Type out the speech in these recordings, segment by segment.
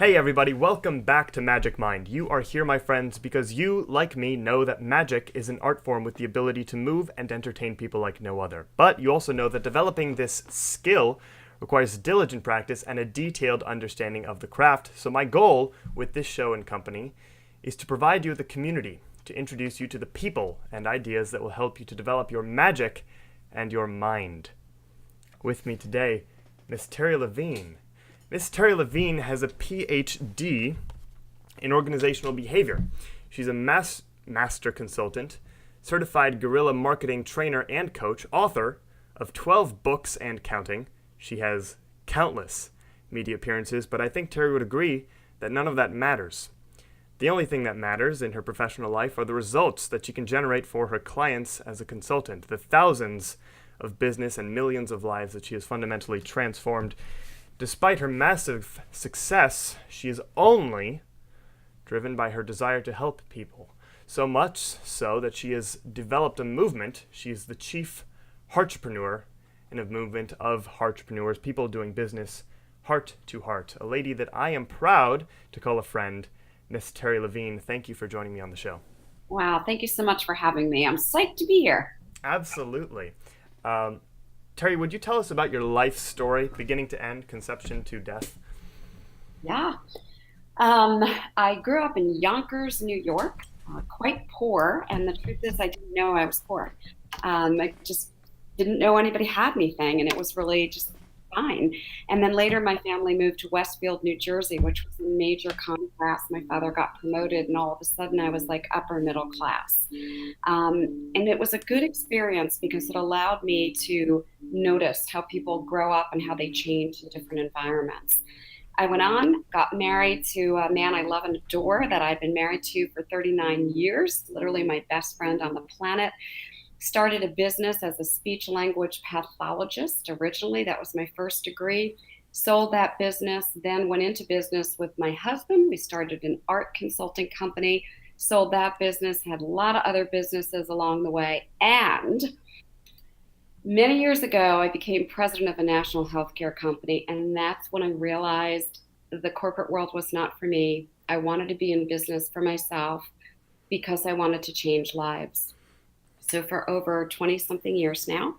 Hey everybody, welcome back to Magic Mind. You are here, my friends, because you, like me, know that magic is an art form with the ability to move and entertain people like no other. But you also know that developing this skill requires diligent practice and a detailed understanding of the craft. So my goal with this show and company is to provide you with a community, to introduce you to the people and ideas that will help you to develop your magic and your mind. With me today, Miss Terri Levine. Miss Terri Levine has a PhD in organizational behavior. She's a master consultant, certified guerrilla marketing trainer and coach, author of 12 books and counting. She has countless media appearances, but I think Terri would agree that none of that matters. The only thing that matters in her professional life are the results that she can generate for her clients as a consultant, the thousands of business and millions of lives that she has fundamentally transformed. Despite her massive success, she is only driven by her desire to help people. So much so that she has developed a movement. She is the chief Heart-repreneur in a movement of Heart-repreneurs, people doing business heart to heart. A lady that I am proud to call a friend, Miss Terri Levine. Thank you for joining me on the show. Wow, thank you so much for having me. I'm psyched to be here. Absolutely. Terri, would you tell us about your life story, beginning to end, conception to death? Yeah. I grew up in Yonkers, New York, quite poor, and the truth is, I didn't know I was poor. I just didn't know anybody had anything, and it was really just fine. And then later, my family moved to Westfield, New Jersey, which was a major contrast. My father got promoted, and all of a sudden, I was like upper middle class. And it was a good experience because it allowed me to notice how people grow up and how they change in different environments. I went on, got married to a man I love and adore that I've been married to for 39 years, literally my best friend on the planet. Started a business as a speech language pathologist originally. That was my first degree. Sold that business, then went into business with my husband. We started an art consulting company, sold that business, had a lot of other businesses along the way. And many years ago, I became president of a national healthcare company. And that's when I realized the corporate world was not for me. I wanted to be in business for myself because I wanted to change lives. So for over 20 something years now,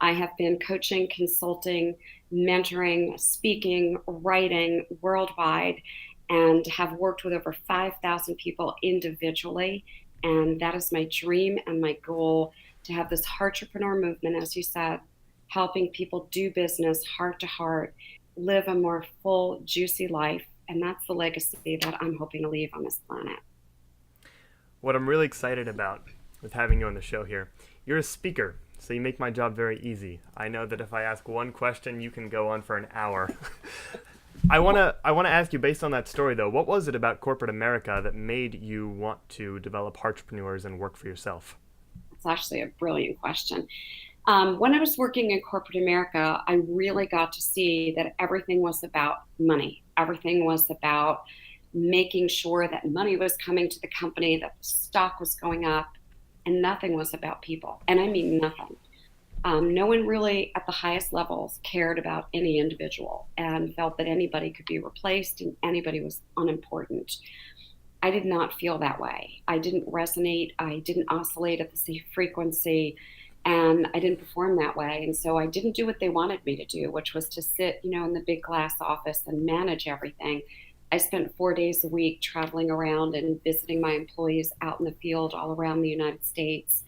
I have been coaching, consulting, mentoring, speaking, writing worldwide, and have worked with over 5,000 people individually. And that is my dream and my goal, to have this Heart-repreneur movement, as you said, helping people do business heart to heart, live a more full, juicy life. And that's the legacy that I'm hoping to leave on this planet. What I'm really excited about with having you on the show here, you're a speaker, so you make my job very easy. I know that if I ask one question, you can go on for an hour. I wanna ask you, based on that story though, what was it about corporate America that made you want to develop Heartpreneurs and work for yourself? It's actually a brilliant question. When I was working in corporate America, I really got to see that everything was about money. Everything was about making sure that money was coming to the company, that the stock was going up, and nothing was about people. And I mean nothing. No one really at the highest levels cared about any individual and felt that anybody could be replaced and anybody was unimportant. I did not feel that way. I didn't resonate. I didn't oscillate at the same frequency, and I didn't perform that way. And so I didn't do what they wanted me to do, which was to sit, in the big glass office and manage everything. I spent 4 days a week traveling around and visiting my employees out in the field all around the United States,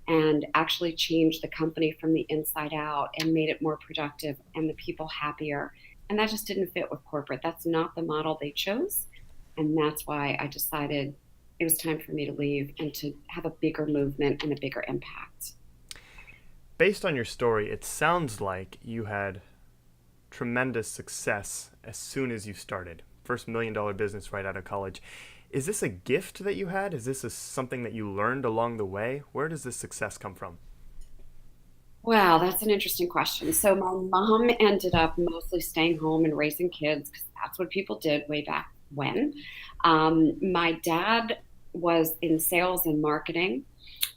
and actually changed the company from the inside out and made it more productive and the people happier. And that just didn't fit with corporate. That's not the model they chose. And that's why I decided it was time for me to leave and to have a bigger movement and a bigger impact. Based on your story, it sounds like you had tremendous success as soon as you started. First $1 million business right out of college. Is this a gift that you had? Is this something that you learned along the way? Where does this success come from? Wow, that's an interesting question. So my mom ended up mostly staying home and raising kids because that's what people did way back when. My dad was in sales and marketing,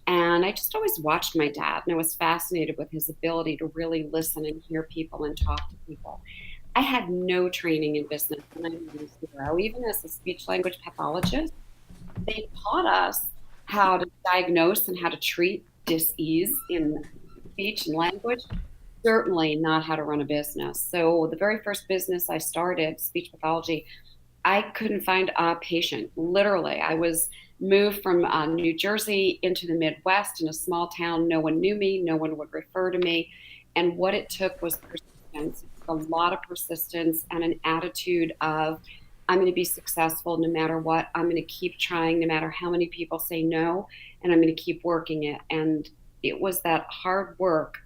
and I just always watched my dad, and I was fascinated with his ability to really listen and hear people and talk to people. I had no training in business when I was zero. Even as a speech language pathologist, they taught us how to diagnose and how to treat dis-ease in speech and language, certainly not how to run a business. So the very first business I started, speech pathology, I couldn't find a patient. Literally, I was moved from New Jersey into the Midwest in a small town. No one knew me. No one would refer to me. And what it took was persistence, a lot of persistence and an attitude of, I'm going to be successful no matter what. I'm going to keep trying no matter how many people say no. And I'm going to keep working it. And it was that hard work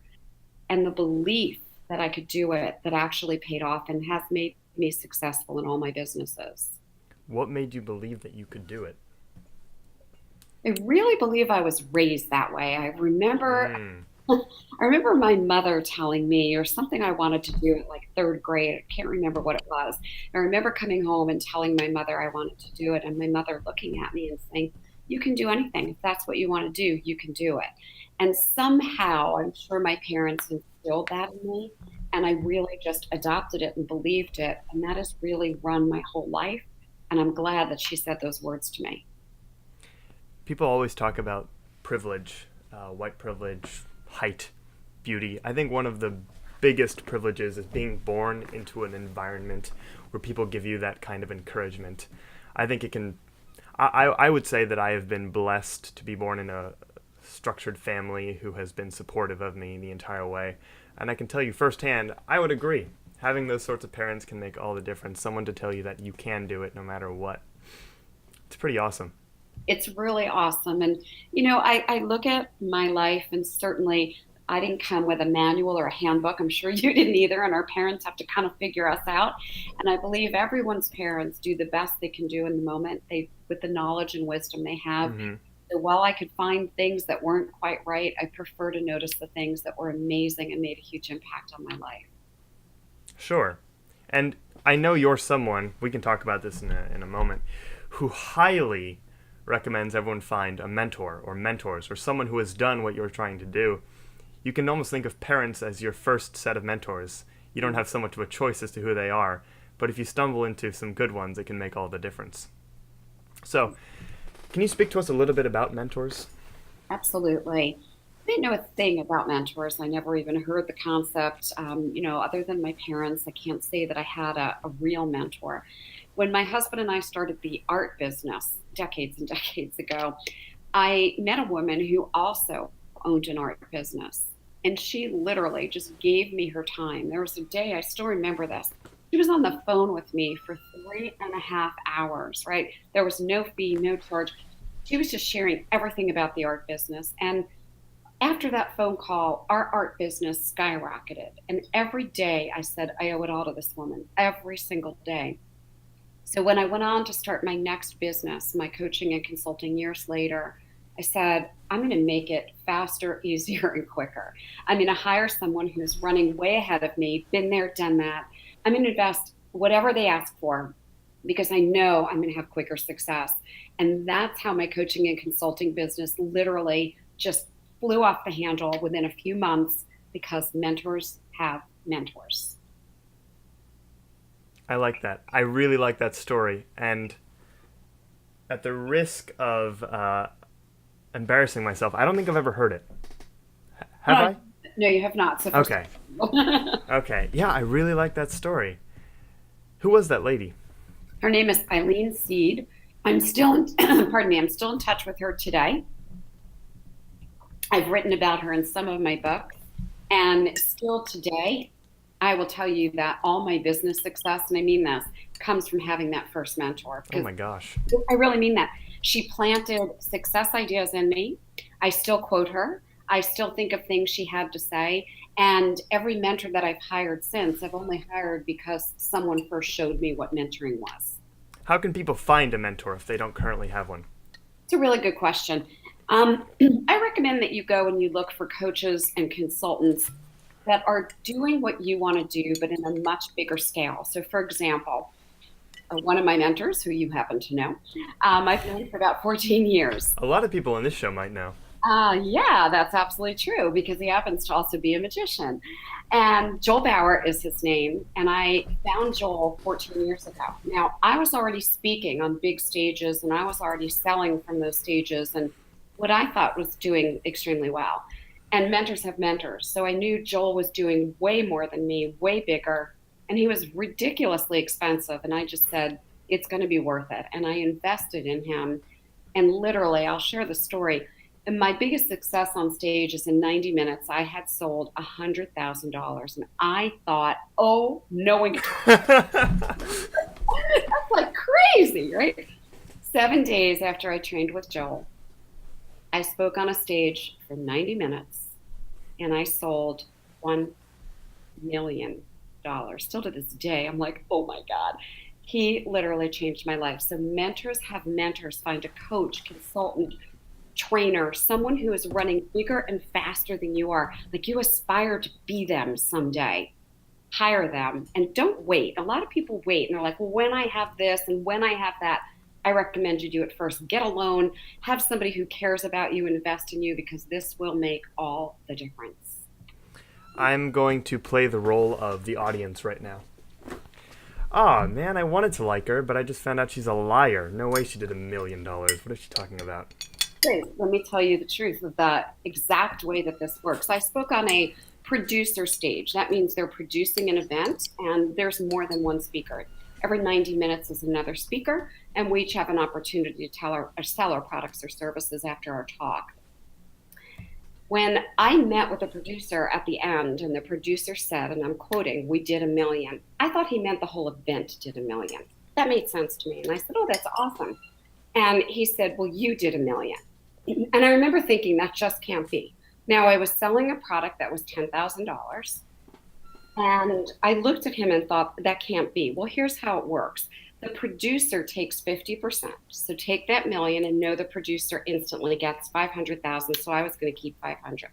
and the belief that I could do it that actually paid off and has made me successful in all my businesses. What made you believe that you could do it? I really believe I was raised that way. Mm. I remember my mother telling me, or something I wanted to do at like third grade. I can't remember what it was. I remember coming home and telling my mother I wanted to do it, and my mother looking at me and saying, "You can do anything. If that's what you want to do, you can do it." And somehow, I'm sure my parents instilled that in me, and I really just adopted it and believed it. And that has really run my whole life. And I'm glad that she said those words to me. People always talk about privilege, white privilege, height, beauty. I think one of the biggest privileges is being born into an environment where people give you that kind of encouragement. I think it can. I would say that I have been blessed to be born in a structured family who has been supportive of me the entire way. And I can tell you firsthand, I would agree. Having those sorts of parents can make all the difference. Someone to tell you that you can do it no matter what. It's pretty awesome. It's really awesome. And, I look at my life, and certainly I didn't come with a manual or a handbook. I'm sure you didn't either. And our parents have to kind of figure us out. And I believe everyone's parents do the best they can do in the moment, with the knowledge and wisdom they have. Hmm. So while I could find things that weren't quite right, I prefer to notice the things that were amazing and made a huge impact on my life. Sure. And I know you're someone, we can talk about this in a moment, who highly recommends everyone find a mentor or mentors or someone who has done what you're trying to do. You can almost think of parents as your first set of mentors. You don't have so much of a choice as to who they are, but if you stumble into some good ones, it can make all the difference. So, can you speak to us a little bit about mentors? Absolutely. I didn't know a thing about mentors. I never even heard the concept. Other than my parents, I can't say that I had a real mentor. When my husband and I started the art business decades and decades ago, I met a woman who also owned an art business. And she literally just gave me her time. There was a day, I still remember this. She was on the phone with me for 3.5 hours, right? There was no fee, no charge. She was just sharing everything about the art business. And after that phone call, our art business skyrocketed. And every day I said, I owe it all to this woman, every single day. So when I went on to start my next business, my coaching and consulting years later, I said, I'm going to make it faster, easier, and quicker. I'm going to hire someone who's running way ahead of me, been there, done that. I'm going to invest whatever they ask for because I know I'm going to have quicker success. And that's how my coaching and consulting business literally just flew off the handle within a few months because mentors have mentors. I like that. I really like that story. And at the risk of embarrassing myself, I don't think I've ever heard it. Have No, I? no, you have not. So first Okay. Okay. Yeah, I really like that story. Who was that lady? her name is Eileen Seed. I'm still in, pardon me, I'm still in touch with her today. I've written about her in some of my books. And still today, I will tell you that all my business success, and I mean this, comes from having that first mentor. Oh Because my gosh. I really mean that. She planted success ideas in me. I still quote her. I still think of things she had to say. And every mentor that I've hired since, I've only hired because someone first showed me what mentoring was. How can people find a mentor if they don't currently have one? It's a really good question. Um, I recommend that you go and you look for coaches and consultants that are doing what you want to do, but in a much bigger scale. So, for example, one of my mentors, who you happen to know, I've known for about 14 years. A lot of people on this show might know. Yeah, that's absolutely true because he happens to also be a magician. And Joel Bauer is his name. And I found Joel 14 years ago. Now, I was already speaking on big stages and I was already selling from those stages and what I thought was doing extremely well. And mentors have mentors. So I knew Joel was doing way more than me, way bigger. And he was ridiculously expensive. And I just said, it's going to be worth it. And I invested in him. And literally, I'll share the story. And my biggest success on stage is in 90 minutes, I had sold $100,000. And I thought, oh, no one can. That's like crazy, right? 7 days after I trained with Joel, I spoke on a stage for 90 minutes and I sold $1 million. Still to this day, I'm like, oh my God. He literally changed my life. So mentors have mentors. Find a coach, consultant, trainer, someone who is running bigger and faster than you are. Like you aspire to be them someday. Hire them and don't wait. A lot of people wait and they're like, well, when I have this and when I have that, I recommend you do it first. Get a loan, have somebody who cares about you, invest in you because this will make all the difference. I'm going to play the role of the audience right now. Oh man, I wanted to like her, but I just found out she's a liar. No way she did $1 million. What is she talking about? Great. Let me tell you the truth of the exact way that this works. I spoke on a producer stage. That means they're producing an event and there's more than one speaker. Every 90 minutes is another speaker, and we each have an opportunity to sell our products or services after our talk. When I met with the producer at the end, and the producer said, and I'm quoting, we did $1 million, I thought he meant the whole event did $1 million. That made sense to me. And I said, oh, that's awesome. And he said, well, you did $1 million. And I remember thinking that just can't be. Now, I was selling a product that was $10,000. And I looked at him and thought, that can't be. Well, here's how it works. The producer takes 50%. So take that million and know the producer instantly gets 500,000. So I was going to keep 500.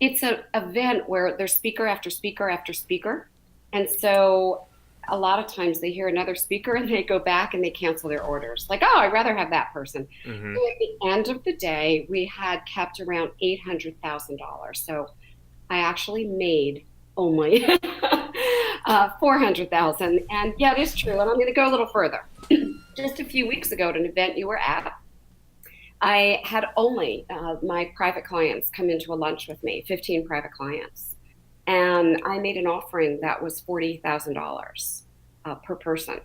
It's an event where there's speaker after speaker after speaker. And so a lot of times they hear another speaker and they go back and they cancel their orders. Like, oh, I'd rather have that person. Mm-hmm. So at the end of the day, we had kept around $800,000. So I actually made only 400,000. And yeah, it is true. And I'm going to go a little further. Just a few weeks ago at an event you were at, I had only my private clients come into a lunch with me, 15 private clients. And I made an offering that was $40,000 per person.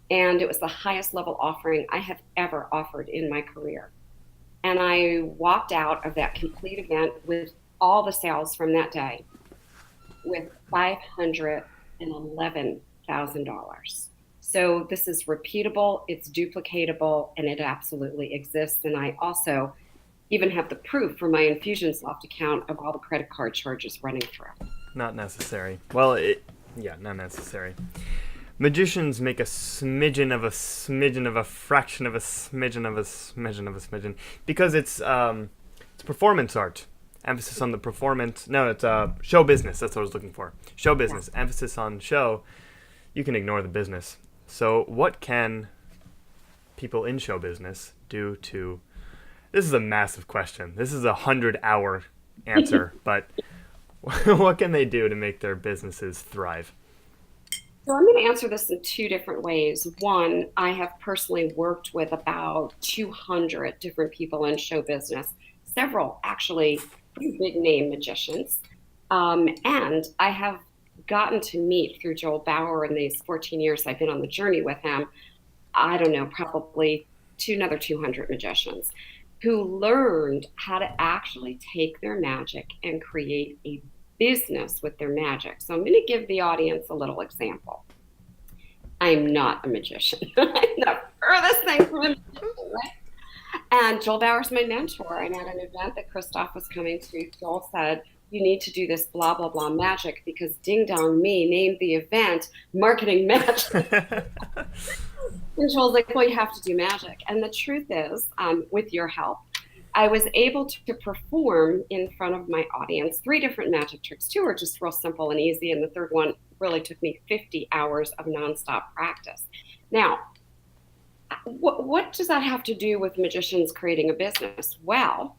And it was the highest level offering I have ever offered in my career. And I walked out of that complete event with all the sales from that day with $511,000. So this is repeatable, it's duplicatable, and it absolutely exists. And I also even have the proof from my Infusionsoft account of all the credit card charges running through. Not necessary. Well, not necessary. Magicians make a smidgen of a smidgen of a fraction of a smidgen of a smidgen of a smidgen because it's performance art. Emphasis on the performance. No, it's show business. That's what I was looking for. Show business. Yeah. Emphasis on show. You can ignore the business. So what can people in show business do to... This is a massive question. This is a 100-hour answer, but what can they do to make their businesses thrive? So I'm going to answer this in two different ways. One, I have personally worked with about 200 different people in show business, several actually pretty big name magicians. And I have gotten to meet through Joel Bauer in these 14 years I've been on the journey with him, I don't know, probably another 200 magicians who learned how to actually take their magic and create a business with their magic. So I'm going to give the audience a little example. I'm not a magician. I'm the furthest thing from a magician, right? And Joel Bauer's my mentor. And at an event that Christoph was coming to, Joel said, you need to do this blah, blah, blah magic because Ding Dong Me named the event Marketing Magic. And Joel's like, well, you have to do magic. And the truth is, with your help, I was able to perform in front of my audience 3 different magic tricks. 2 were just real simple and easy. And the third one really took me 50 hours of nonstop practice. Now, what does that have to do with magicians creating a business? Well,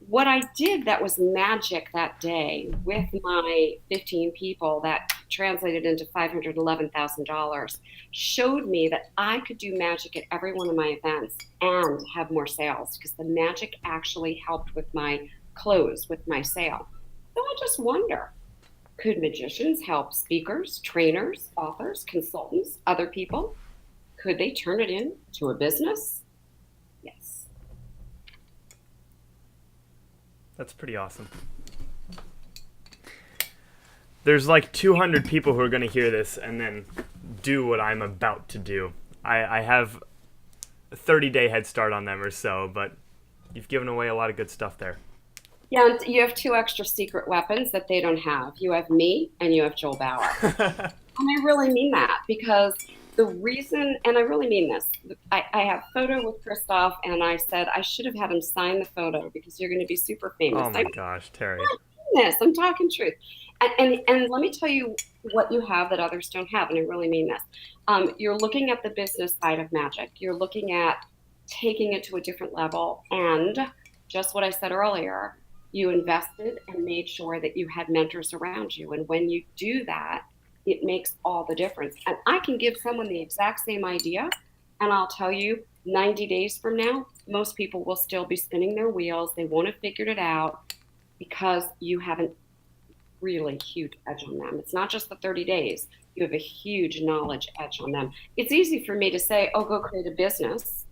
what I did that was magic that day with my 15 people that translated into $511,000 showed me that I could do magic at every one of my events and have more sales because the magic actually helped with my close, with my sale. So I just wonder, could magicians help speakers, trainers, authors, consultants, other people? Could they turn it into a business? Yes. That's pretty awesome. There's like 200 people who are going to hear this and then do what I'm about to do. I have a 30-day head start on them or so, but you've given away a lot of good stuff there. Yeah, and you have two extra secret weapons that they don't have. You have me and you have Joel Bauer. And I really mean that because the reason, and I really mean this, I have a photo with Christoph, and I said I should have had him sign the photo because you're going to be super famous. Oh my gosh, Terri. I'm talking truth. And let me tell you what you have that others don't have, and I really mean this. You're looking at the business side of magic. You're looking at taking it to a different level, and just what I said earlier, you invested and made sure that you had mentors around you. And when you do that, it makes all the difference. And I can give someone the exact same idea, and I'll tell you, 90 days from now, most people will still be spinning their wheels. They won't have figured it out because you have a really huge edge on them. It's not just the 30 days. You have a huge knowledge edge on them. It's easy for me to say, oh, go create a business.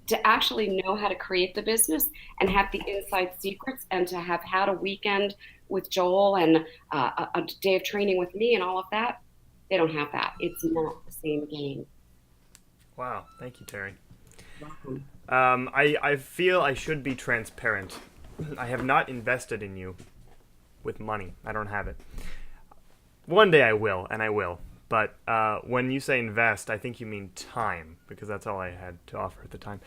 To actually know how to create the business and have the inside secrets and to have had a weekend with Joel and a day of training with me and all of that, they don't have that. It's not the same game. Wow. Thank you, Terri. Welcome. I feel I should be transparent. I have not invested in you with money. I don't have it. One day I will, and I will. But when you say invest, I think you mean time, because that's all I had to offer at the time.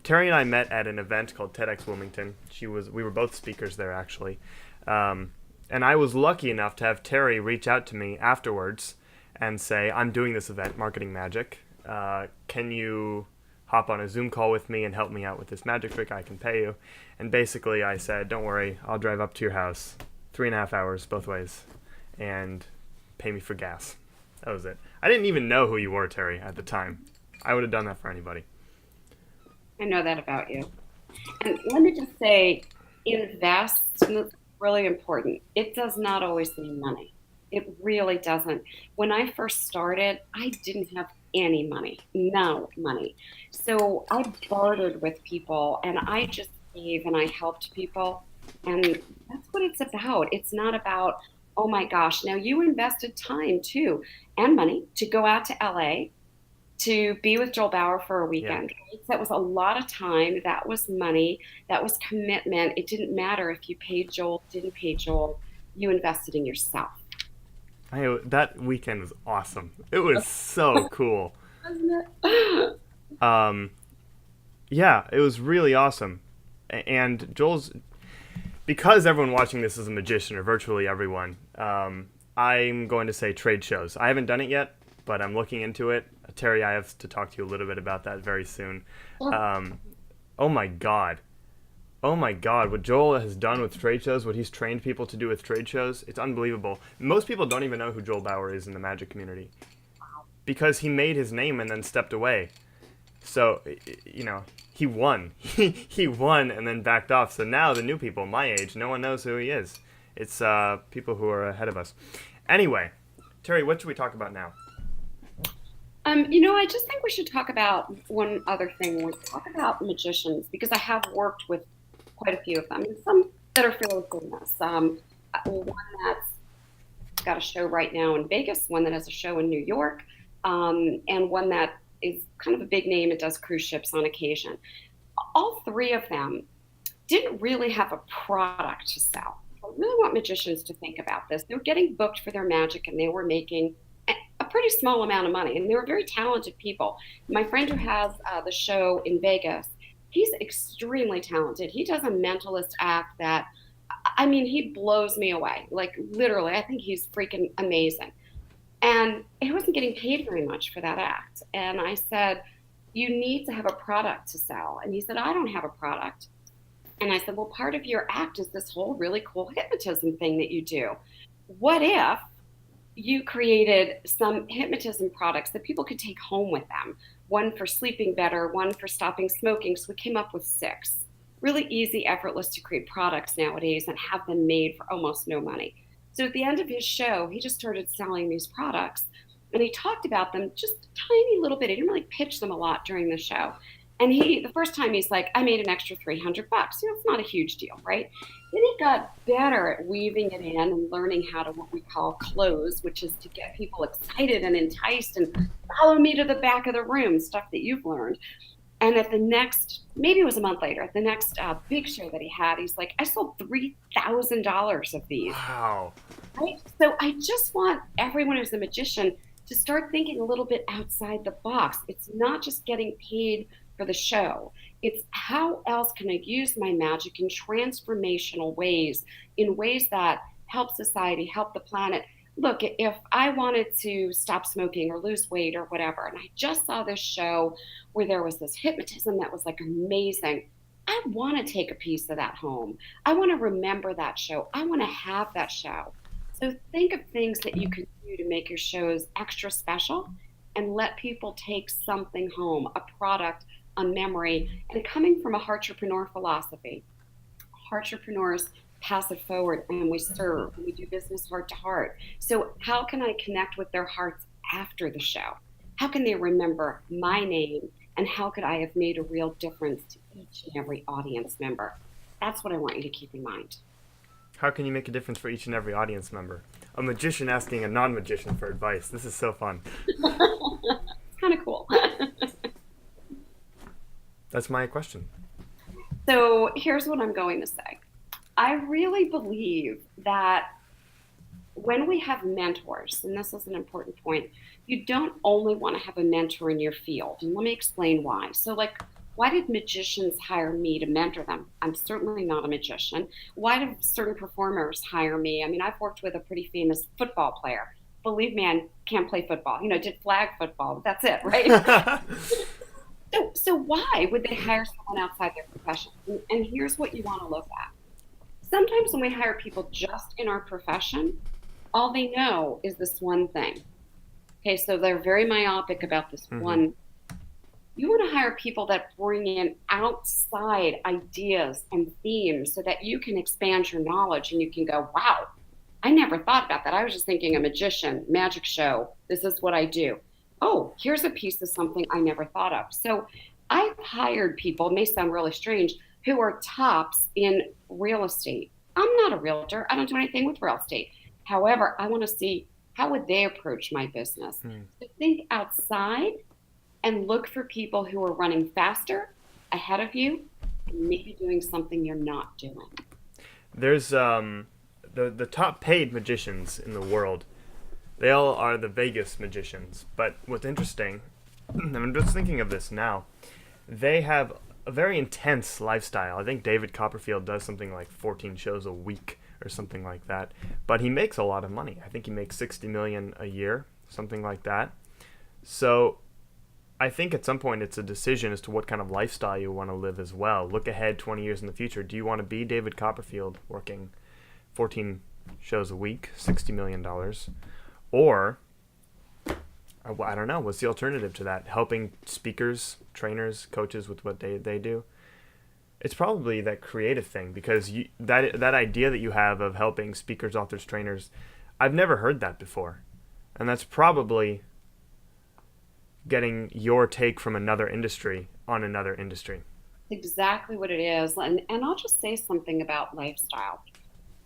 Terri and I met at an event called TEDx Wilmington. We were both speakers there, actually. And I was lucky enough to have Terri reach out to me afterwards and say, I'm doing this event, Marketing Magic. Can you hop on a Zoom call with me and help me out with this magic trick? I can pay you. And basically I said, don't worry, I'll drive up to your house, 3.5 hours both ways, and pay me for gas. That was it. I didn't even know who you were, Terri, at the time. I would have done that for anybody. I know that about you. And let me just say, invest, and it's really important. It does not always mean money. It really doesn't. When I first started, I didn't have any money, no money. So I bartered with people and I just gave and I helped people. And that's what it's about. It's not about, oh my gosh, now you invested time too and money to go out to LA to be with Joel Bauer for a weekend. Yeah. That was a lot of time. That was money. That was commitment. It didn't matter if you paid Joel, didn't pay Joel. You invested in yourself. That weekend was awesome. It was so cool. Wasn't it? Yeah, it was really awesome. And because everyone watching this is a magician, or virtually everyone, I'm going to say trade shows. I haven't done it yet, but I'm looking into it. Terri, I have to talk to you a little bit about that very soon. Oh my God, what Joel has done with trade shows, what he's trained people to do with trade shows, it's unbelievable. Most people don't even know who Joel Bauer is in the magic community because he made his name and then stepped away. So, he won. He won and then backed off. So now the new people, my age, no one knows who he is. It's people who are ahead of us. Anyway, Terri, what should we talk about now? I just think we should talk about one other thing. We talk about magicians because I have worked with quite a few of them, and some that are fairly famous. One that's got a show right now in Vegas, one that has a show in New York, and one that is kind of a big name and does cruise ships on occasion. All three of them didn't really have a product to sell. I really want magicians to think about this. They were getting booked for their magic and they were making a pretty small amount of money, and they were very talented people. My friend who has the show in Vegas, he's extremely talented. He does a mentalist act that, he blows me away. Like literally, I think he's freaking amazing. And he wasn't getting paid very much for that act. And I said, you need to have a product to sell. And he said, I don't have a product. And I said, well, part of your act is this whole really cool hypnotism thing that you do. What if you created some hypnotism products that people could take home with them? One for sleeping better, one for stopping smoking. So we came up with six. Really easy, effortless to create products nowadays and have them made for almost no money. So at the end of his show, he just started selling these products and he talked about them just a tiny little bit. He didn't really pitch them a lot during the show. And the first time he's like, I made an extra $300. It's not a huge deal, right? Then he got better at weaving it in and learning how to what we call close, which is to get people excited and enticed and follow me to the back of the room, stuff that you've learned. And at the next, maybe it was a month later, at the next big show that he had, he's like, I sold $3,000 of these. Wow. Right? So I just want everyone who's a magician to start thinking a little bit outside the box. It's not just getting paid for the show. It's how else can I use my magic in transformational ways, in ways that help society, help the planet. Look, if I wanted to stop smoking or lose weight or whatever, and I just saw this show where there was this hypnotism that was like amazing, I want to take a piece of that home. I want to remember that show. I want to have that show. So think of things that you can do to make your shows extra special and let people take something home, a product, a memory. And coming from a Heart-repreneur philosophy, Heart-repreneurs pass it forward and we serve, we do business heart to heart. So how can I connect with their hearts after the show? How can they remember my name? And how could I have made a real difference to each and every audience member? That's what I want you to keep in mind. How can you make a difference for each and every audience member? A magician asking a non-magician for advice. This is so fun. It's kind of cool. That's my question. So here's what I'm going to say. I really believe that when we have mentors, and this is an important point, you don't only want to have a mentor in your field. And let me explain why. So, like, why did magicians hire me to mentor them? I'm certainly not a magician. Why did certain performers hire me? I mean, I've worked with a pretty famous football player. Believe me, I can't play football. Did flag football. That's it, right? So why would they hire someone outside their profession? And here's what you want to look at. Sometimes when we hire people just in our profession, all they know is this one thing. Okay, so they're very myopic about this one. You want to hire people that bring in outside ideas and themes so that you can expand your knowledge and you can go, wow, I never thought about that. I was just thinking a magician, magic show. This is what I do. Oh, here's a piece of something I never thought of. So I've hired people, it may sound really strange, who are tops in real estate. I'm not a realtor. I don't do anything with real estate. However, I want to see how would they approach my business. So think outside and look for people who are running faster, ahead of you, and maybe doing something you're not doing. There's the top paid magicians in the world. They all are the Vegas magicians. But what's interesting, I'm just thinking of this now, they have a very intense lifestyle. I think David Copperfield does something like 14 shows a week or something like that. But he makes a lot of money. I think he makes $60 million a year, something like that. So I think at some point it's a decision as to what kind of lifestyle you want to live as well. Look ahead 20 years in the future. Do you want to be David Copperfield working 14 shows a week, $60 million? Or, I don't know, what's the alternative to that? Helping speakers, trainers, coaches with what they do? It's probably that creative thing, because that idea that you have of helping speakers, authors, trainers, I've never heard that before. And that's probably getting your take from another industry on another industry. Exactly what it is. And I'll just say something about lifestyle.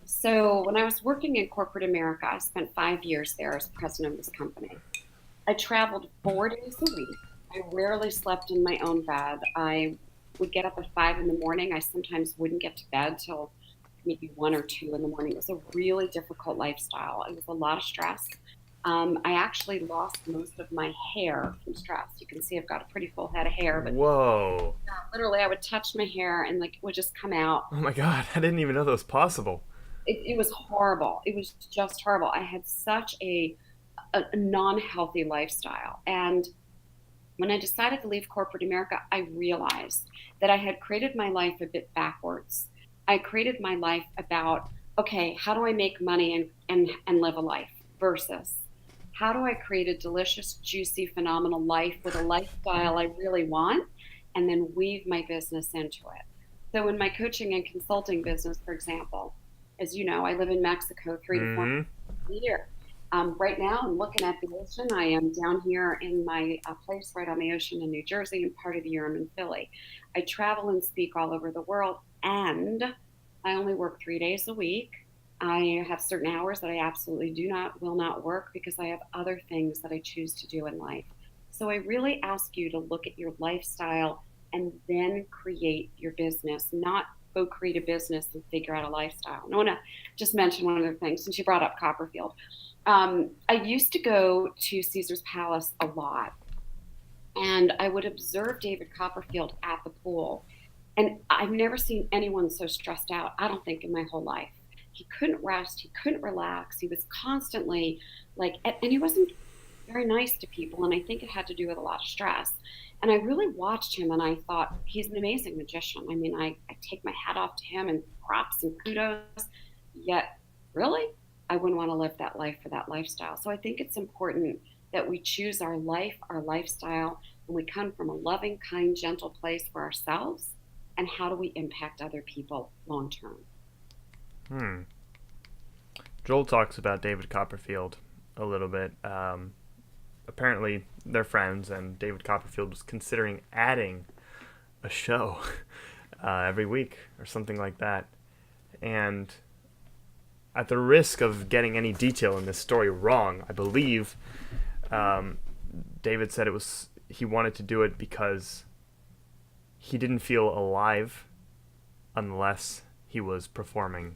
So when I was working in corporate America, I spent 5 years there as president of this company. I traveled 4 days a week. I rarely slept in my own bed. I would get up at 5 in the morning. I sometimes wouldn't get to bed till maybe 1 or 2 in the morning. It was a really difficult lifestyle. It was a lot of stress. I actually lost most of my hair from stress. You can see I've got a pretty full head of hair. But whoa! Literally, I would touch my hair and like it would just come out. Oh my God! I didn't even know that was possible. It was horrible. It was just horrible. I had such a non-healthy lifestyle, and When I decided to leave corporate America, I realized that I had created my life a bit backwards. I created my life about, okay, how do I make money and live a life versus how do I create a delicious, juicy, phenomenal life with a lifestyle I really want and then weave my business into it. So in my coaching and consulting business, for example, as you know, I live in Mexico 3 to 4 months Mm-hmm. a year. Right now, I'm looking at the ocean. I am down here in my place right on the ocean in New Jersey, and part of the year I'm in Philly. I travel and speak all over the world, and I only work 3 days a week. I have certain hours that I absolutely will not work because I have other things that I choose to do in life. So I really ask you to look at your lifestyle and then create your business, not go create a business and figure out a lifestyle. I want to just mention one other thing since you brought up Copperfield. I used to go to Caesar's Palace a lot, and I would observe David Copperfield at the pool. And I've never seen anyone so stressed out, I don't think, in my whole life. He couldn't rest, he couldn't relax. He was constantly like, and he wasn't very nice to people. And I think it had to do with a lot of stress. And I really watched him and I thought, he's an amazing magician. I mean, I take my hat off to him and props and kudos. Yet, really, I wouldn't want to live that life for that lifestyle. So I think it's important that we choose our life, our lifestyle, and we come from a loving, kind, gentle place for ourselves. And how do we impact other people long term? Hmm. Joel talks about David Copperfield a little bit. Apparently, they're friends, and David Copperfield was considering adding a show every week or something like that. And at the risk of getting any detail in this story wrong, I believe David said he wanted to do it because he didn't feel alive unless he was performing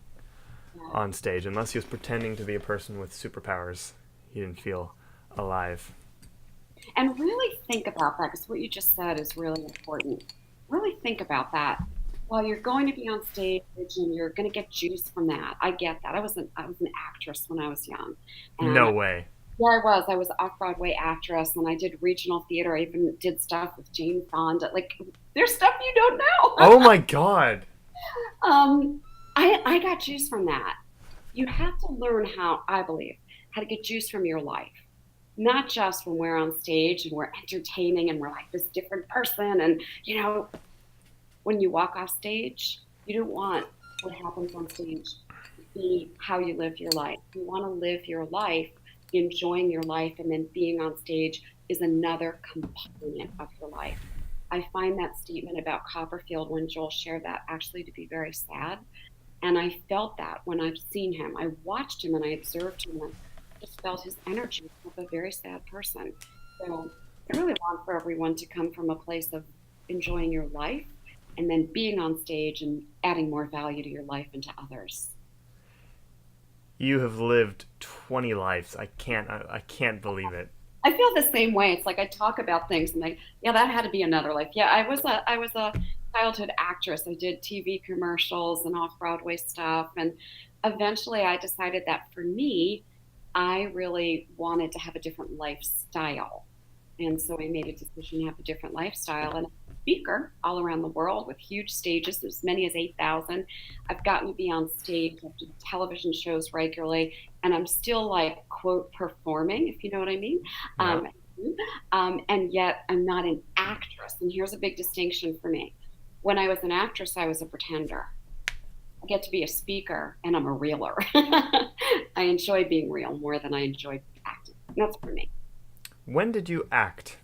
Yeah. on stage. Unless he was pretending to be a person with superpowers, he didn't feel alive. And really think about that because what you just said is really important. Really think about that. While you're going to be on stage and you're going to get juice from that, I get that. I was an actress when I was young, and No way. yeah, I was an off Broadway actress, and I did regional theater. I even did stuff with Jane Fonda. Like, there's stuff you don't know. Oh my god. um, I got juice from that. You have to learn how, I believe, how to get juice from your life, not just when we're on stage and we're entertaining and we're like this different person. And, when you walk off stage, you don't want what happens on stage to be how you live your life. You want to live your life, enjoying your life, and then being on stage is another component of your life. I find that statement about Copperfield when Joel shared that actually to be very sad. And I felt that when I've seen him. I watched him and I observed him and I just felt his energy of a very sad person. So I really want for everyone to come from a place of enjoying your life and then being on stage and adding more value to your life and to others. You have lived 20 lives. I can't believe it. I feel the same way. It's like I talk about things and yeah, that had to be another life. Yeah, I was a childhood actress. I did TV commercials and off Broadway stuff, and eventually I decided that for me, I really wanted to have a different lifestyle. And so I made a decision to have a different lifestyle. And I'm a speaker all around the world with huge stages, as many as 8,000. I've gotten to be on stage, I've done television shows regularly, and I'm still like, quote, performing, if you know what I mean. Yeah. Um, and yet I'm not an actress. And here's a big distinction for me. When I was an actress, I was a pretender. I get to be a speaker, and I'm a realer. I enjoy being real more than I enjoy acting. And that's for me. When did you act?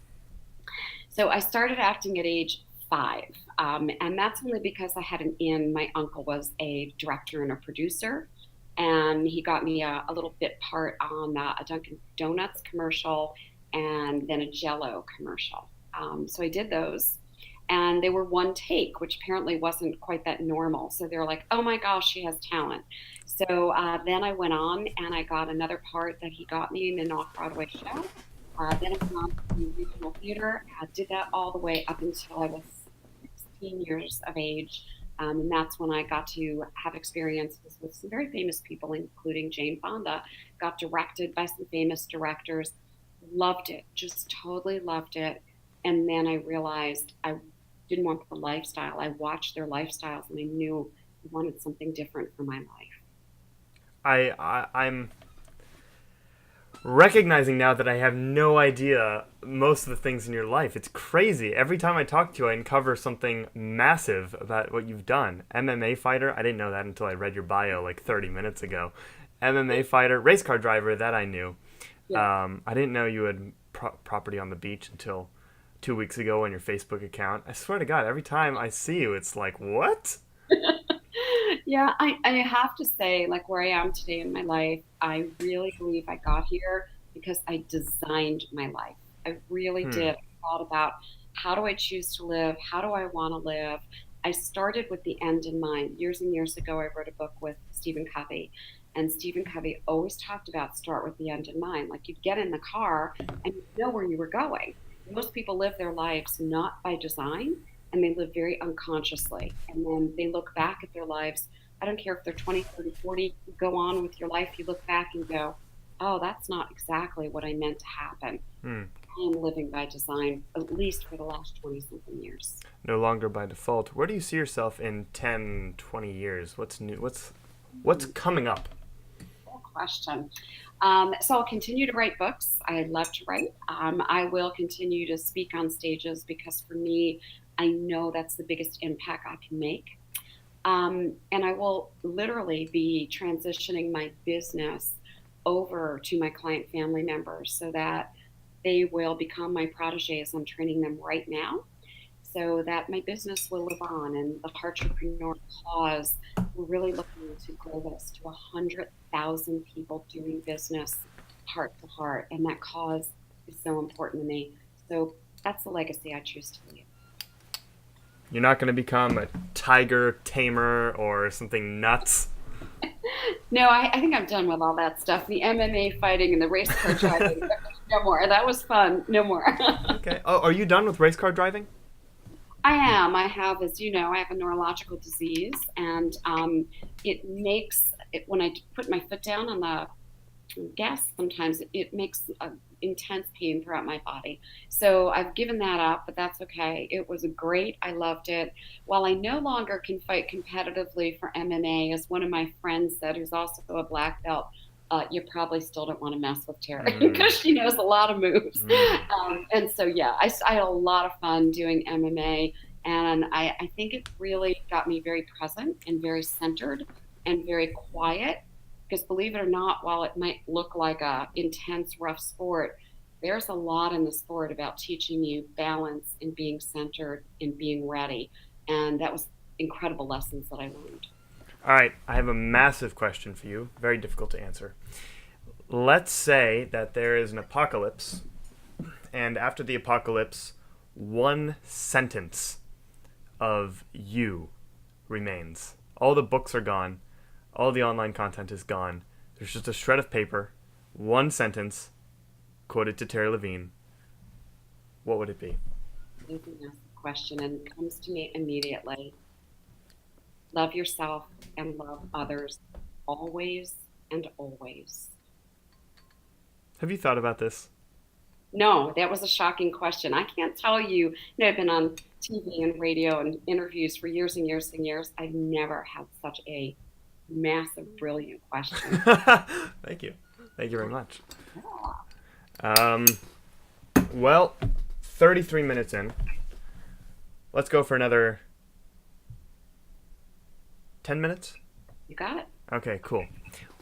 So I started acting at age 5. And that's only because I had an in. My uncle was a director and a producer, and he got me a little bit part on a Dunkin' Donuts commercial and then a Jello commercial. So I did those, and they were one take, which apparently wasn't quite that normal. So they're like, "Oh my gosh, she has talent." So then I went on and I got another part that he got me in an off-Broadway show. Then I went on to regional theater. I did that all the way up until I was 16 years of age. And that's when I got to have experiences with some very famous people, including Jane Fonda. Got directed by some famous directors. Loved it, just totally loved it. And then I realized I didn't want the lifestyle. I watched their lifestyles and I knew I wanted something different for my life. I'm recognizing now that I have no idea most of the things in your life. It's crazy. Every time I talk to you, I uncover something massive about what you've done. MMA fighter, I didn't know that until I read your bio like 30 minutes ago. MMA fighter, race car driver, that I knew. Yeah. I didn't know you had property on the beach until 2 weeks ago on your Facebook account. I swear to God, every time I see you, it's like, what? Yeah, I have to say, like where I am today in my life, I really believe I got here because I designed my life. I really Hmm. did. I thought about how do I choose to live? How do I want to live? I started with the end in mind. Years and years ago, I wrote a book with Stephen Covey, and Stephen Covey always talked about start with the end in mind. Like you'd get in the car and you'd know where you were going. Most people live their lives not by design, and they live very unconsciously. And then they look back at their lives. I don't care if they're 20, 30, 40, you go on with your life, you look back and go, oh, that's not exactly what I meant to happen. Hmm. I am living by design, at least for the last 20 something years. No longer by default. Where do you see yourself in 10, 20 years? What's new? What's coming up? Good question. So I'll continue to write books. I love to write. I will continue to speak on stages because for me, I know that's the biggest impact I can make. And I will literally be transitioning my business over to my client family members so that they will become my proteges. I'm training them right now so that my business will live on. And the Heart-repreneur cause, we're really looking to grow this to 100,000 people doing business heart to heart. And that cause is so important to me. So that's the legacy I choose to leave. You're not going to become a tiger tamer or something nuts. No, I think I'm done with all that stuff. The MMA fighting and the race car driving. No more. That was fun. No more. Okay. Oh, are you done with race car driving? I am. I have, as you know, I have a neurological disease, and it makes it when I put my foot down on the gas. Sometimes it makes intense pain throughout my body. So I've given that up, but that's okay. It was great. I loved it. While I no longer can fight competitively for MMA, as one of my friends said, who's also a black belt, you probably still don't want to mess with Terri Mm, because she knows a lot of moves. mm. And so, yeah, I had a lot of fun doing MMA. And I think it really got me very present and very centered and very quiet. Because believe it or not, while it might look like a intense, rough sport, there's a lot in the sport about teaching you balance and being centered and being ready. And that was incredible lessons that I learned. All right, I have a massive question for you. Very difficult to answer. Let's say that there is an apocalypse, and after the apocalypse, one sentence of you remains. All the books are gone. All the online content is gone. There's just a shred of paper, one sentence, quoted to Terri Levine. What would it be? You can ask the question and it comes to me immediately. Love yourself and love others always and always. Have you thought about this? No, that was a shocking question. I can't tell you, I've been on TV and radio and interviews for years and years and years. I've never had such a massive, brilliant question. Thank you. Thank you very much. Um, well, 33 minutes in. Let's go for another 10 minutes? You got it. Okay, cool.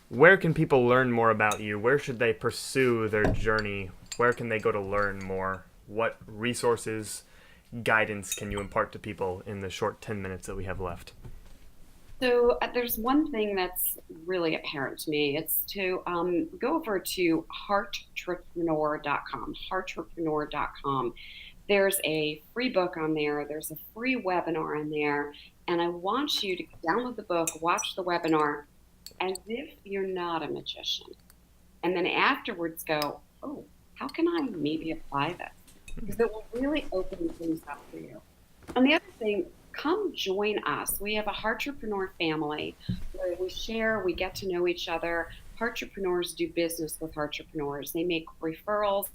Where can people learn more about you? Where should they pursue their journey? Where can they go to learn more? What resources, guidance can you impart to people in the short 10 minutes that we have left? So there's one thing that's really apparent to me. It's to go over to heartrepreneur.com, heartrepreneur.com. There's a free book on there. There's a free webinar on there. And I want you to download the book, watch the webinar as if you're not a magician. And then afterwards go, oh, how can I maybe apply this? Because it will really open things up for you. And the other thing, come join us. We have a Heartrepreneur family where we share, we get to know each other. Heart-repreneurs do business with Heart-repreneurs. They make referrals,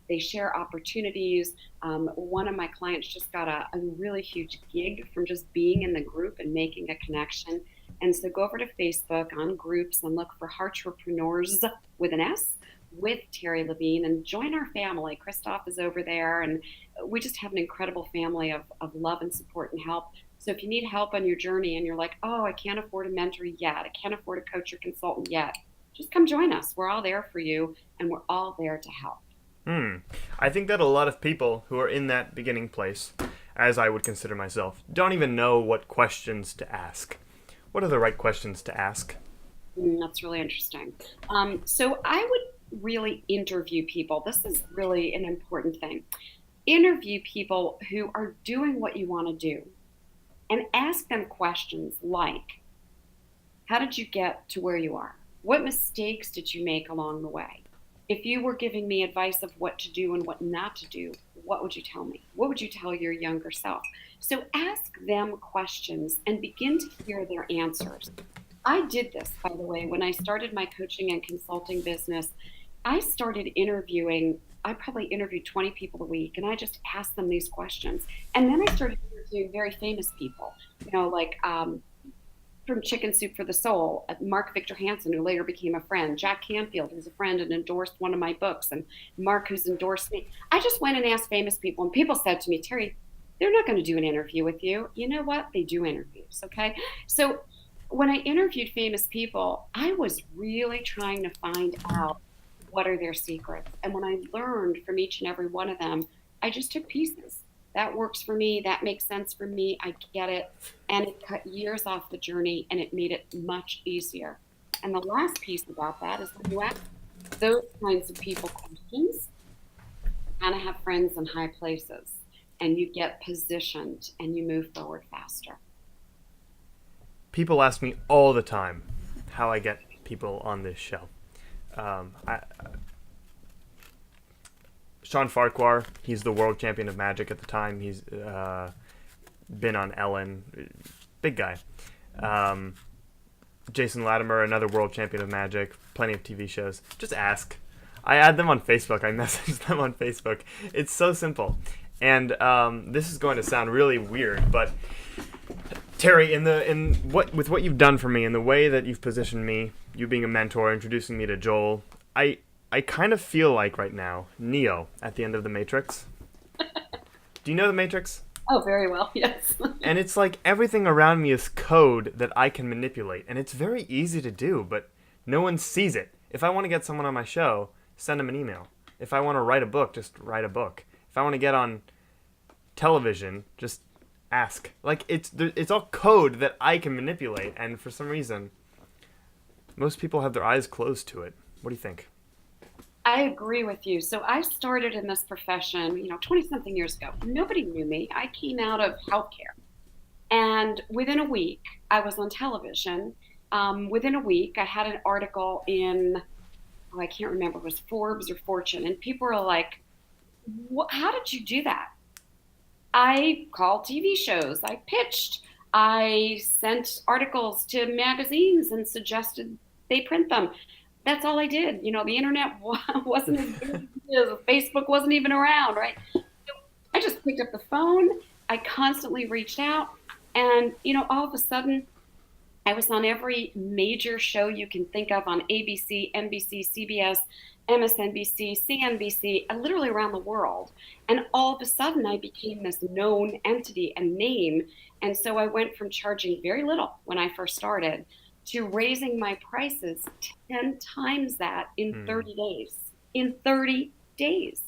they share opportunities. One of my clients just got a really huge gig from just being in the group and making a connection. And so go over to Facebook on groups and look for Heart-repreneurs with an S with Terri Levine and join our family. Christoph is over there, and we just have an incredible family of love and support and help. So if you need help on your journey and you're like, oh, I can't afford a mentor yet, I can't afford a coach or consultant yet, just come join us. We're all there for you, and we're all there to help. I think that a lot of people who are in that beginning place, as I would consider myself, don't even know what questions to ask. What are the right questions to ask? That's really interesting. So I would really interview people. This is really an important thing. Interview people who are doing what you want to do and ask them questions like, how did you get to where you are? What mistakes did you make along the way? If you were giving me advice of what to do and what not to do, what would you tell me? What would you tell your younger self? So ask them questions and begin to hear their answers. I did this, by the way, when I started my coaching and consulting business. I started interviewing, I probably interviewed 20 people a week, and I just asked them these questions. And then I started interviewing very famous people, like from Chicken Soup for the Soul, Mark Victor Hansen, who later became a friend, Jack Canfield, who's a friend and endorsed one of my books, and Mark, who's endorsed me. I just went and asked famous people, and people said to me, Terri, they're not going to do an interview with you. You know what? They do interviews, okay? So when I interviewed famous people, I was really trying to find out what are their secrets. And when I learned from each and every one of them, I just took pieces. That works for me. That makes sense for me. I get it. And it cut years off the journey, and it made it much easier. And the last piece about that is when you ask those kinds of people questions, you kind of have friends in high places, and you get positioned and you move forward faster. People ask me all the time how I get people on this show. Sean Farquhar, he's the world champion of magic at the time. He's been on Ellen, big guy. Jason Latimer, another world champion of magic, plenty of TV shows. Just ask. I add them on Facebook. I message them on Facebook. It's so simple. And this is going to sound really weird, but Terri, with what you've done for me, in the way that you've positioned me, you being a mentor, introducing me to Joel, I kind of feel like right now, Neo at the end of The Matrix. Do you know The Matrix? Oh, very well, yes. And it's like everything around me is code that I can manipulate, and it's very easy to do, but no one sees it. If I want to get someone on my show, send them an email. If I want to write a book, just write a book. If I want to get on television, just ask. Like, it's all code that I can manipulate, and for some reason, most people have their eyes closed to it. What do you think? I agree with you. So I started in this profession, 20-something years ago. Nobody knew me. I came out of healthcare. And within a week, I was on television. Within a week, I had an article in, I can't remember, it was Forbes or Fortune. And people were like, how did you do that? I called TV shows. I pitched. I sent articles to magazines and suggested they print them. That's all I did. The internet wasn't as big as it is. Facebook wasn't even around, right? So I just picked up the phone. I constantly reached out. And, all of a sudden, I was on every major show you can think of on ABC, NBC, CBS, MSNBC, CNBC, literally around the world. And all of a sudden, I became this known entity and name. And so I went from charging very little when I first started to raising my prices 10 times that in 30 days. In 30 days.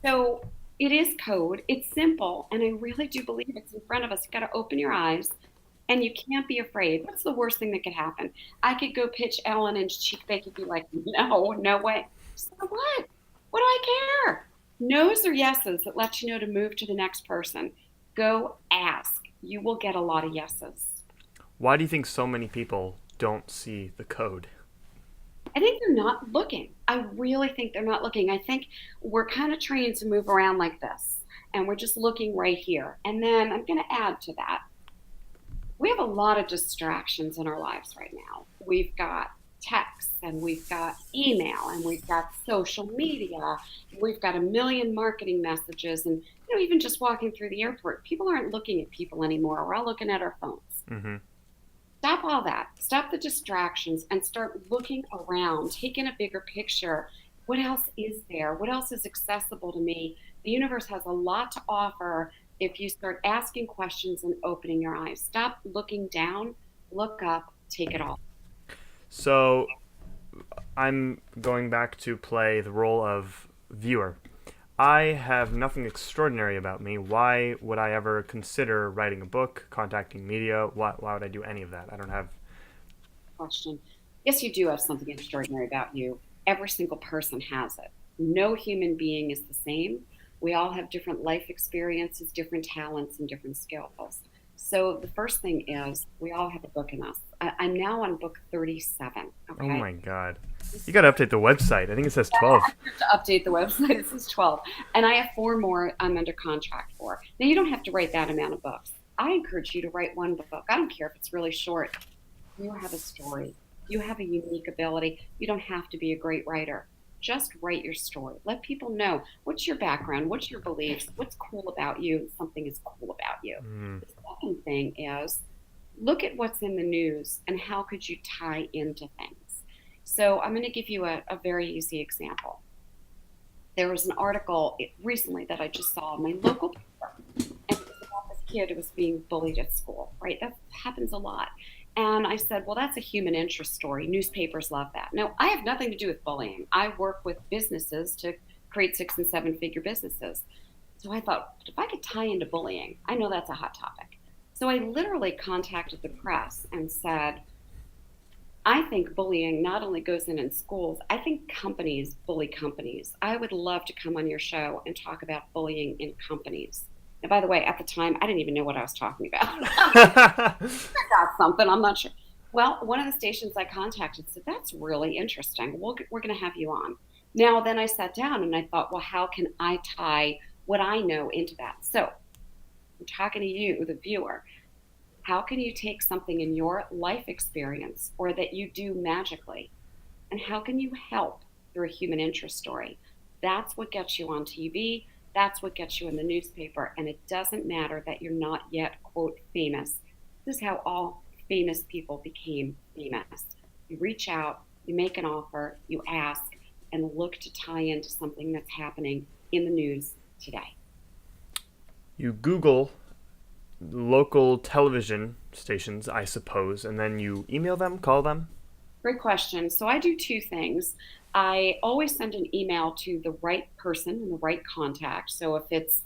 So it is code. It's simple. And I really do believe it's in front of us. You've got to open your eyes, and you can't be afraid. What's the worst thing that could happen? I could go pitch Ellen, and they could be like, no way. So what? What do I care? No's or yeses that let you know to move to the next person. Go ask. You will get a lot of yeses. Why do you think so many people don't see the code? I think they're not looking. I really think they're not looking. I think we're kind of trained to move around like this, and we're just looking right here. And then I'm going to add to that. We have a lot of distractions in our lives right now. We've got texts, and we've got email, and we've got social media, and we've got a million marketing messages, and even just walking through the airport, people aren't looking at people anymore. We're all looking at our phones. Mm-hmm. Stop all that. Stop the distractions and start looking around, taking a bigger picture. What else is there? What else is accessible to me? The universe has a lot to offer if you start asking questions and opening your eyes. Stop looking down, look up, take it all. So I'm going back to play the role of viewer. I have nothing extraordinary about me. Why would I ever consider writing a book, contacting media? Why would I do any of that? I don't have. Question. Yes, you do have something extraordinary about you. Every single person has it. No human being is the same. We all have different life experiences, different talents, and different skills. So the first thing is we all have a book in us. I'm now on book 37. Oh Okay. my God. You got to update the website. I think it says 12. I have to update the website. It says 12. And I have 4 more I'm under contract for. Now, you don't have to write that amount of books. I encourage you to write one book. I don't care if it's really short. You have a story. You have a unique ability. You don't have to be a great writer. Just write your story. Let people know what's your background, what's your beliefs, what's cool about you. Something is cool about you. The second thing is look at what's in the news and how could you tie into things. So I'm going to give you a very easy example. There was an article recently that I just saw in my local paper, and it was about this kid who was being bullied at school, right? That happens a lot. And I said, well, that's a human interest story. Newspapers love that. Now, I have nothing to do with bullying. I work with businesses to create 6- and 7-figure businesses. So I thought, if I could tie into bullying, I know that's a hot topic. So I literally contacted the press and said, I think bullying not only goes in schools, I think companies bully companies. I would love to come on your show and talk about bullying in companies. And by the way, at the time, I didn't even know what I was talking about. I got something, I'm not sure. Well, one of the stations I contacted said, that's really interesting. We're going to have you on. Now, then I sat down and I thought, well, how can I tie what I know into that? So I'm talking to you, the viewer. How can you take something in your life experience or that you do magically, and how can you help through a human interest story? That's what gets you on TV. That's what gets you in the newspaper. And it doesn't matter that you're not yet, quote, famous. This is how all famous people became famous. You reach out, you make an offer, you ask, and look to tie into something that's happening in the news today. You Google local television stations, I suppose, and then you email them, call them? Great question. So I do 2 things. I always send an email to the right person and the right contact. So if it's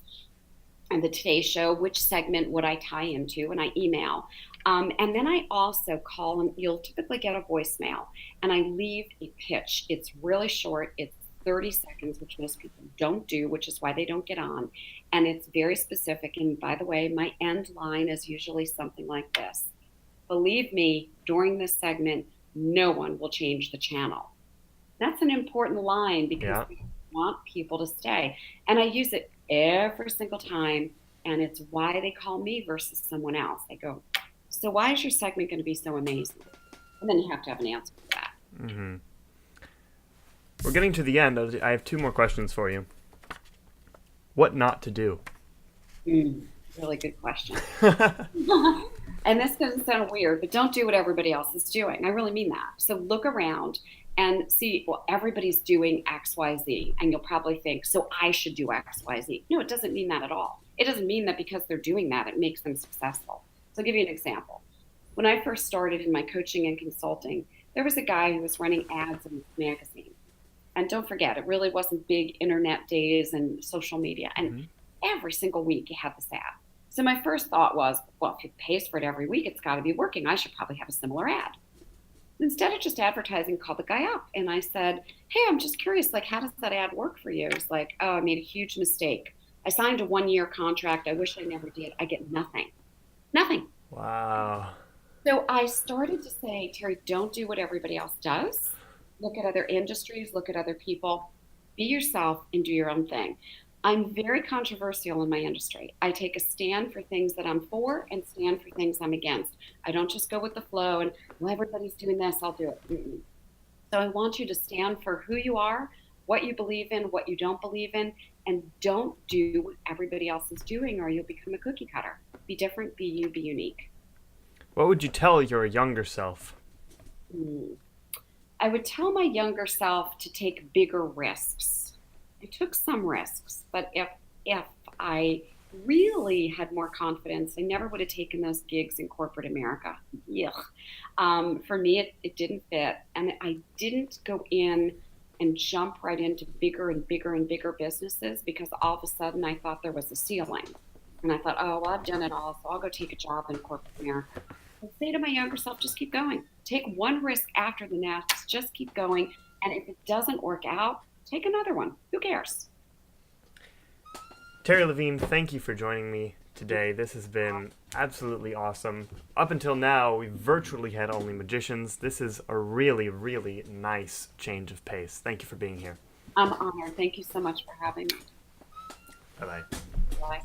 in the Today Show, which segment would I tie into? And I email. And then I also call, and you'll typically get a voicemail, and I leave a pitch. It's really short. It's 30 seconds, which most people don't do, which is why they don't get on. And it's very specific. And by the way, my end line is usually something like this. Believe me, during this segment, no one will change the channel. That's an important line because we want people to stay. And I use it every single time. And it's why they call me versus someone else. They go, so why is your segment going to be so amazing? And then you have to have an answer for that. Mm-hmm. We're getting to the end. I have 2 more questions for you. What not to do? Really good question. And this doesn't sound weird, but don't do what everybody else is doing. I really mean that. So look around and see, well, everybody's doing X, Y, Z. And you'll probably think, so I should do X, Y, Z. No, it doesn't mean that at all. It doesn't mean that because they're doing that, it makes them successful. So I'll give you an example. When I first started in my coaching and consulting, there was a guy who was running ads in this magazine. And don't forget, it really wasn't big internet days and social media. And every single week he had this ad. So my first thought was, well, if he pays for it every week, it's got to be working. I should probably have a similar ad. Instead of just advertising, called the guy up. And I said, hey, I'm just curious, like, how does that ad work for you? He's like, oh, I made a huge mistake. I signed a 1-year contract. I wish I never did. I get nothing. Nothing. Wow. So I started to say, Terri, don't do what everybody else does. Look at other industries, look at other people, be yourself and do your own thing. I'm very controversial in my industry. I take a stand for things that I'm for and stand for things I'm against. I don't just go with the flow and, well, everybody's doing this, I'll do it. So I want you to stand for who you are, what you believe in, what you don't believe in, and don't do what everybody else is doing or you'll become a cookie cutter. Be different, be you, be unique. What would you tell your younger self? Hmm. I would tell my younger self to take bigger risks. I took some risks, but if I really had more confidence, I never would have taken those gigs in corporate America. Yuck. For me, it didn't fit, and I didn't go in and jump right into bigger and bigger and bigger businesses because all of a sudden I thought there was a ceiling, and I thought, oh well, I've done it all, so I'll go take a job in corporate America. I say to my younger self, just keep going. Take one risk after the next. Just keep going. And if it doesn't work out, take another one. Who cares? Terri Levine, thank you for joining me today. This has been absolutely awesome. Up until now, we've virtually had only magicians. This is a really, really nice change of pace. Thank you for being here. I'm honored. Thank you so much for having me. Bye-bye. Bye.